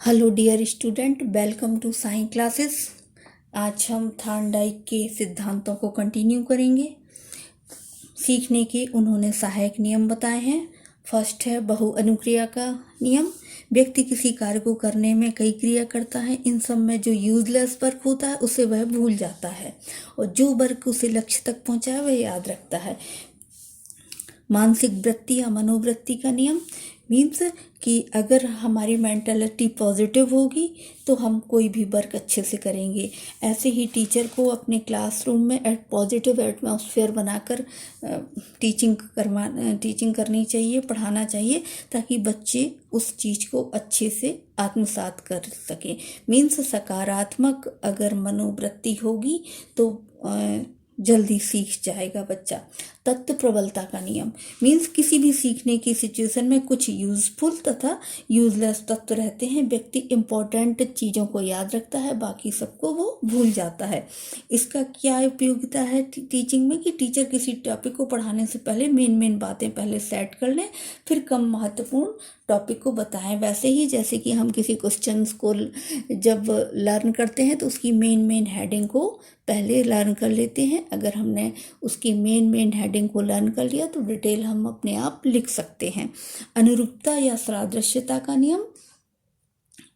Hello dear student, welcome to science classes. आज हम Thorndike के सिद्धांतों को कंटिन्यू करेंगे। सीखने के उन्होंने सहायक नियम बताए हैं। फर्स्ट है बहु अनुक्रिया का नियम। व्यक्ति किसी कार्य को करने में कई क्रिया करता है। इन सब में जो यूजलेस वर्क होता है उसे वह भूल जाता है और जो वर्क उसे लक्ष्य तक पहुंचाए वह याद रखता है। मानसिक वृत्ति या मनोवृत्ति का नियम मीन्स कि अगर हमारी मेंटालिटी पॉजिटिव होगी तो हम कोई भी वर्क अच्छे से करेंगे। ऐसे ही टीचर को अपने क्लासरूम में पॉजिटिव एटमॉस्फेयर बनाकर टीचिंग करनी चाहिए, पढ़ाना चाहिए, ताकि बच्चे उस चीज़ को अच्छे से आत्मसात कर सकें। मीन्स सकारात्मक अगर मनोवृत्ति होगी तो जल्दी सीख जाएगा बच्चा। तत्व प्रबलता का नियम मीन्स किसी भी सीखने की सिचुएशन में कुछ यूजफुल तथा यूजलेस तत्व रहते हैं। व्यक्ति इम्पोर्टेंट चीज़ों को याद रखता है, बाकी सबको वो भूल जाता है। इसका क्या उपयोगिता है टीचिंग में कि टीचर किसी टॉपिक को पढ़ाने से पहले मेन बातें पहले सेट कर लें, फिर कम महत्वपूर्ण टॉपिक को बताएं। वैसे ही जैसे कि हम किसी क्वेश्चंस को जब लर्न करते हैं तो उसकी मेन हेडिंग को पहले लर्न कर लेते हैं। अगर हमने उसकी मेन हेडिंग को लर्न कर लिया तो डिटेल हम अपने आप लिख सकते हैं। अनुरूपता या सादृश्यता का नियम,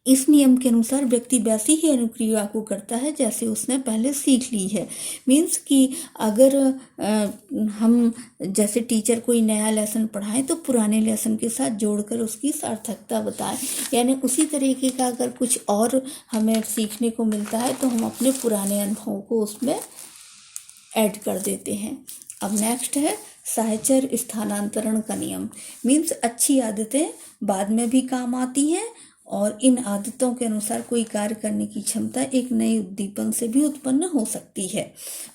इस नियम के अनुसार व्यक्ति वैसी ही अनुक्रिया को करता है जैसे उसने पहले सीख ली है। मीन्स कि अगर हम जैसे टीचर कोई नया लेसन पढ़ाएं तो पुराने लेसन के साथ जोड़कर उसकी सार्थकता बताएं। यानी उसी तरीके का अगर कुछ और हमें सीखने को मिलता है तो हम अपने पुराने अनुभवों को उसमें ऐड कर देते हैं। अब नेक्स्ट है साहचर्य स्थानांतरण का नियम। मीन्स अच्छी आदतें बाद में भी काम आती हैं और इन आदतों के अनुसार कोई कार्य करने की क्षमता एक नए उद्दीपन से भी उत्पन्न हो सकती है।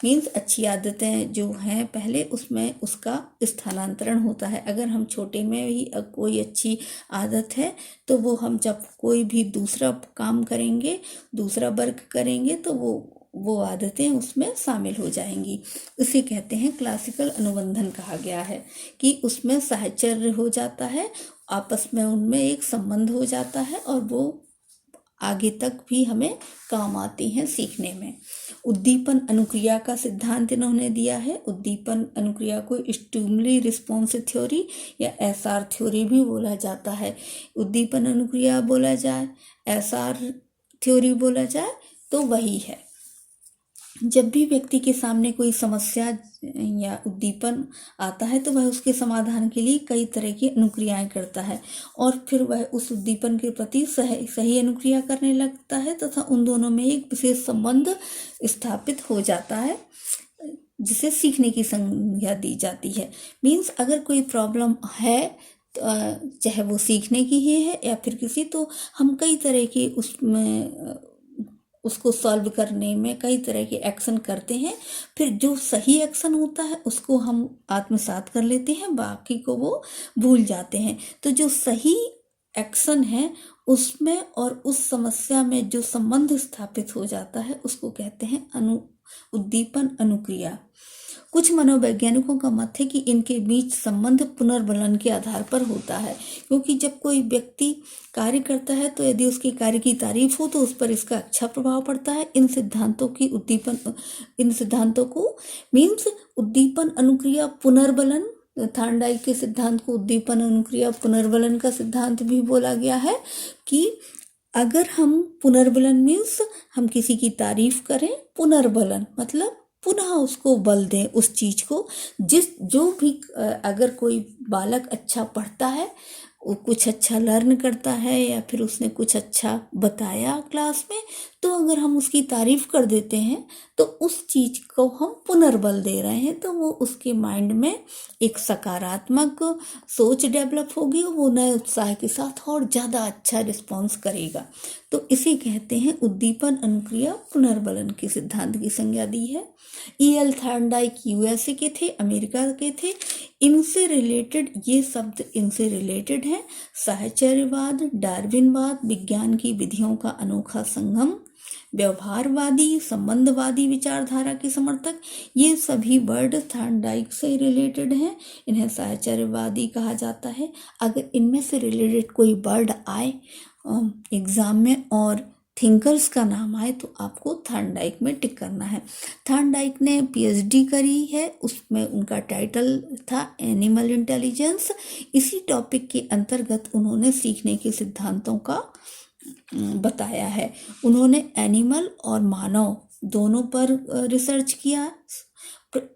मीन्स अच्छी आदतें जो हैं पहले उसमें उसका स्थानांतरण होता है। अगर हम छोटे में ही कोई अच्छी आदत है तो वो हम जब कोई भी दूसरा काम करेंगे, दूसरा वर्क करेंगे तो वो आदतें उसमें शामिल हो जाएंगी। इसे कहते हैं क्लासिकल अनुबंधन कहा गया है कि उसमें साहचर्य हो जाता है, आपस में उनमें एक संबंध हो जाता है और वो आगे तक भी हमें काम आती हैं सीखने में। उद्दीपन अनुक्रिया का सिद्धांत इन्होंने दिया है। उद्दीपन अनुक्रिया को स्टिमुली रिस्पॉन्स थ्योरी या एसआर थ्योरी भी बोला जाता है। उद्दीपन अनुक्रिया बोला जाए, एसआर थ्योरी बोला जाए तो वही है। जब भी व्यक्ति के सामने कोई समस्या या उद्दीपन आता है तो वह उसके समाधान के लिए कई तरह की अनुक्रियाएं करता है और फिर वह उस उद्दीपन के प्रति सही अनुक्रिया करने लगता है तथा उन दोनों में एक विशेष संबंध स्थापित हो जाता है जिसे सीखने की संज्ञा दी जाती है। मीन्स अगर कोई प्रॉब्लम है चाहे वो सीखने की ही है या फिर किसी, तो हम कई तरह के उसको सॉल्व करने में कई तरह के एक्शन करते हैं। फिर जो सही एक्शन होता है उसको हम आत्मसात कर लेते हैं, बाकी को वो भूल जाते हैं। तो जो सही एक्शन है उसमें और उस समस्या में जो संबंध स्थापित हो जाता है उसको कहते हैं उद्दीपन अनुक्रिया। कुछ मनोवैज्ञानिकों का मत है कि इनके बीच संबंध पुनर्बलन के आधार पर होता है, क्योंकि जब कोई व्यक्ति कार्य करता है तो यदि उसके कार्य की तारीफ हो तो उस पर इसका अच्छा प्रभाव पड़ता है। इन सिद्धांतों को मीन्स उद्दीपन अनुक्रिया पुनर्बलन, थॉर्नडाइक के सिद्धांत को उद्दीपन अनुक्रिया पुनर्बलन का सिद्धांत भी बोला गया है कि अगर हम पुनर्बलन मीन्स हम किसी की तारीफ करें, पुनर्बलन मतलब पुनः उसको बल दें उस चीज को। जो भी अगर कोई बालक अच्छा पढ़ता है, कुछ अच्छा लर्न करता है या फिर उसने कुछ अच्छा बताया क्लास में, तो अगर हम उसकी तारीफ कर देते हैं तो उस चीज को हम पुनर्बल दे रहे हैं, तो वो उसके माइंड में एक सकारात्मक सोच डेवलप होगी और वो नए उत्साह के साथ और ज़्यादा अच्छा रिस्पॉन्स करेगा। तो इसे कहते हैं उद्दीपन अनुक्रिया पुनर्बलन के सिद्धांत की संज्ञा दी है। E.L. थॉर्नडाइक यूएसए के थे, अमेरिका के थे। इनसे रिलेटेड ये शब्द इनसे रिलेटेड हैं। साहचर्यवाद, डार्विनवाद, विज्ञान की विधियों का अनोखा संगम, व्यवहारवादी, संबंधवादी विचारधारा के समर्थक, ये सभी वर्ड थॉर्नडाइक से रिलेटेड हैं। इन्हें साहचर्यवादी कहा जाता है। अगर इनमें से रिलेटेड कोई वर्ड आए एग्ज़ाम में और थिंकर्स का नाम आए तो आपको थॉर्नडाइक में टिक करना है। थॉर्नडाइक ने पीएचडी करी है, उसमें उनका टाइटल था एनिमल इंटेलिजेंस। इसी टॉपिक के अंतर्गत उन्होंने सीखने के सिद्धांतों का बताया है। उन्होंने एनिमल और मानव दोनों पर रिसर्च किया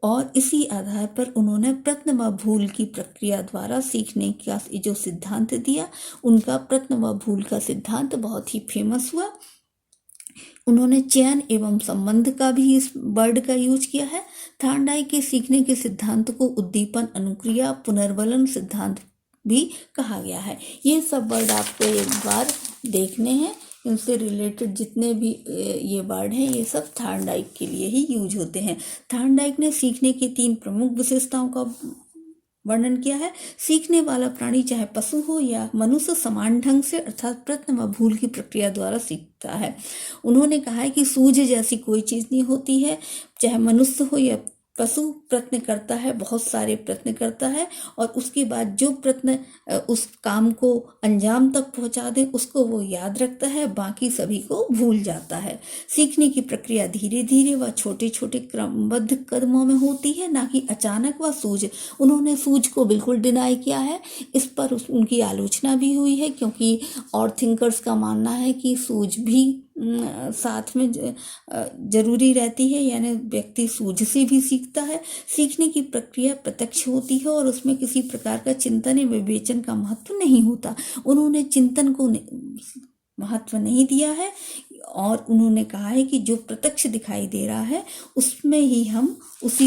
और इसी आधार पर उन्होंने प्रश्न व भूल की प्रक्रिया द्वारा सीखने का जो सिद्धांत दिया, उनका प्रश्न व भूल का सिद्धांत बहुत ही फेमस हुआ। उन्होंने चयन एवं संबंध का भी इस वर्ड का यूज किया है। थॉर्नडाइक के सीखने के सिद्धांत को उद्दीपन, अनुक्रिया, पुनर्वलन सिद्धांत भी कहा गया है। ये सब वर्ड आपको एक बार देखने हैं। इनसे रिलेटेड जितने भी ये वर्ड हैं, ये सब थॉर्नडाइक के लिए ही यूज होते हैं। थॉर्नडाइक ने सीखने की 3 प्रमुख विशेषताओं का वर्णन किया है। सीखने वाला प्राणी चाहे पशु हो या मनुष्य समान ढंग से अर्थात प्रश्न व भूल की प्रक्रिया द्वारा सीखता है। उन्होंने कहा है कि सूझ जैसी कोई चीज़ नहीं होती है, चाहे मनुष्य हो या पशु प्रयत्न करता है, बहुत सारे प्रयत्न करता है और उसके बाद जो प्रयत्न उस काम को अंजाम तक पहुंचा दे उसको वो याद रखता है, बाकी सभी को भूल जाता है। सीखने की प्रक्रिया धीरे धीरे व छोटे छोटे क्रमबद्ध कदमों में होती है, ना कि अचानक व सूझ। उन्होंने सूझ को बिल्कुल डिनाई किया है। इस पर उनकी आलोचना भी हुई है, क्योंकि और थिंकर्स का मानना है कि सूझ भी साथ में जरूरी रहती है, यानी व्यक्ति सूझ से भी सीखता है। सीखने की प्रक्रिया प्रत्यक्ष होती है और उसमें किसी प्रकार का चिंतन या विवेचन का महत्व नहीं होता। उन्होंने चिंतन को महत्व नहीं दिया है और उन्होंने कहा है कि जो प्रत्यक्ष दिखाई दे रहा है उसमें ही हम उससे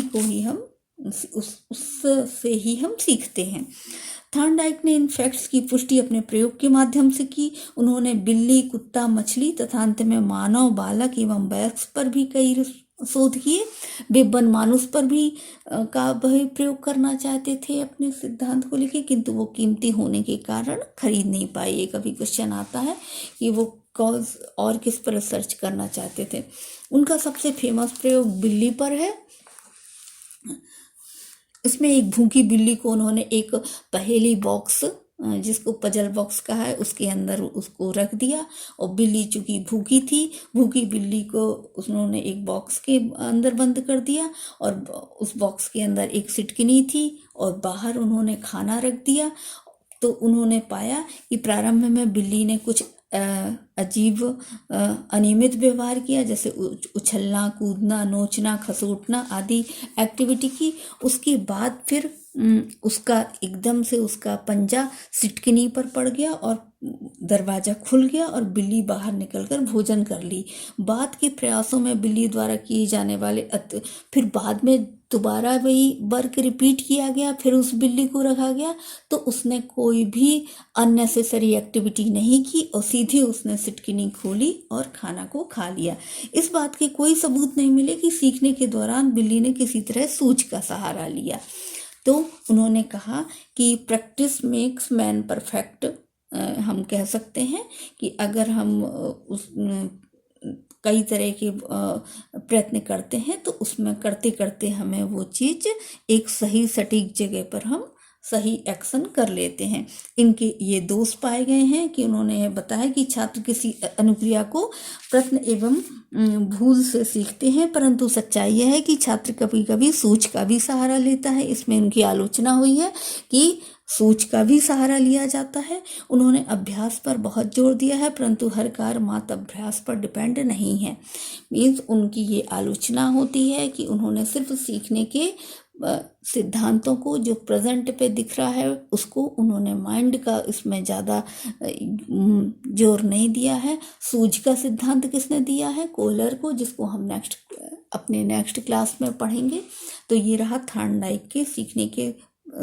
ही हम सीखते हैं। थॉर्नडाइक ने इन फैक्ट्स की पुष्टि अपने प्रयोग के माध्यम से की। उन्होंने बिल्ली, कुत्ता, मछली तथा अंत में मानव, बालक एवं वयस्क पर भी कई शोध किए। वे वनमानुष पर भी प्रयोग करना चाहते थे अपने सिद्धांत को लेके, किंतु वो कीमती होने के कारण खरीद नहीं पाए। ये कभी क्वेश्चन आता है कि वो कॉज और किस पर रिसर्च करना चाहते थे। उनका सबसे फेमस प्रयोग बिल्ली पर है। इसमें एक भूखी बिल्ली को उन्होंने एक पहेली बॉक्स, जिसको पजल बॉक्स कहा है, उसके अंदर उसको रख दिया और बिल्ली चूंकि भूखी थी, भूखी बिल्ली को उन्होंने एक बॉक्स के अंदर बंद कर दिया और उस बॉक्स के अंदर एक सिटकिनी थी और बाहर उन्होंने खाना रख दिया। तो उन्होंने पाया कि प्रारंभ में बिल्ली ने कुछ अजीब अनियमित व्यवहार किया, जैसे उछलना, कूदना, नोचना, खसोटना आदि एक्टिविटी की। उसके बाद फिर उसका एकदम से उसका पंजा सिटकिनी पर पड़ गया और दरवाजा खुल गया और बिल्ली बाहर निकलकर भोजन कर ली। बाद के प्रयासों में बिल्ली द्वारा किए जाने वाले फिर बाद में दोबारा वही वर्क रिपीट किया गया, फिर उस बिल्ली को रखा गया तो उसने कोई भी अननेसेसरी एक्टिविटी नहीं की और सीधी उसने सिटकिनी खोली और खाना को खा लिया। इस बात के कोई सबूत नहीं मिले कि सीखने के दौरान बिल्ली ने किसी तरह सूझ का सहारा लिया। तो उन्होंने कहा कि प्रैक्टिस मेक्स मैन परफेक्ट। हम कह सकते हैं कि अगर हम कई तरह के प्रयत्न करते हैं तो उसमें करते करते हमें वो चीज़ एक सही सटीक जगह पर हम सही एक्शन कर लेते हैं। इनके ये दोष पाए गए हैं कि उन्होंने बताया कि छात्र किसी अनुक्रिया को प्रश्न एवं भूल से सीखते हैं, परंतु सच्चाई यह है कि छात्र कभी कभी सूझ का भी सहारा लेता है। इसमें उनकी आलोचना हुई है कि सूझ का भी सहारा लिया जाता है। उन्होंने अभ्यास पर बहुत जोर दिया है, परंतु हर कार्य मात्र अभ्यास पर डिपेंड नहीं है। मीन्स उनकी ये आलोचना होती है कि उन्होंने सिर्फ सीखने के सिद्धांतों को जो प्रेजेंट पे दिख रहा है उसको उन्होंने माइंड का इसमें ज़्यादा जोर नहीं दिया है। सूझ का सिद्धांत किसने दिया है? कोहलर को, जिसको हम अपने नेक्स्ट क्लास में पढ़ेंगे। तो ये रहा थॉर्नडाइक के सीखने के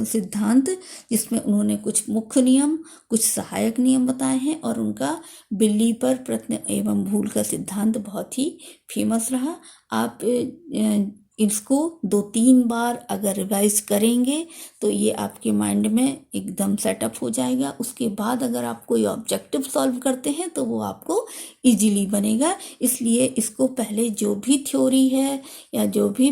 सिद्धांत, जिसमें उन्होंने कुछ मुख्य नियम, कुछ सहायक नियम बताए हैं और उनका बिल्ली पर प्रश्न एवं भूल का सिद्धांत बहुत ही फेमस रहा। आप इसको 2-3 बार अगर रिवाइज करेंगे तो ये आपके माइंड में एकदम सेटअप हो जाएगा। उसके बाद अगर आप कोई ऑब्जेक्टिव सॉल्व करते हैं तो वो आपको इजीली बनेगा। इसलिए इसको पहले जो भी थ्योरी है या जो भी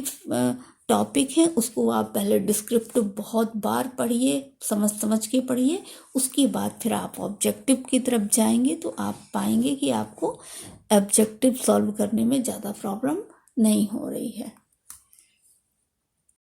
टॉपिक है उसको आप पहले डिस्क्रिप्टिव बहुत बार पढ़िए, समझ के पढ़िए, उसके बाद फिर आप ऑब्जेक्टिव की तरफ जाएंगे तो आप पाएंगे कि आपको ऑब्जेक्टिव सॉल्व करने में ज़्यादा प्रॉब्लम नहीं हो रही है।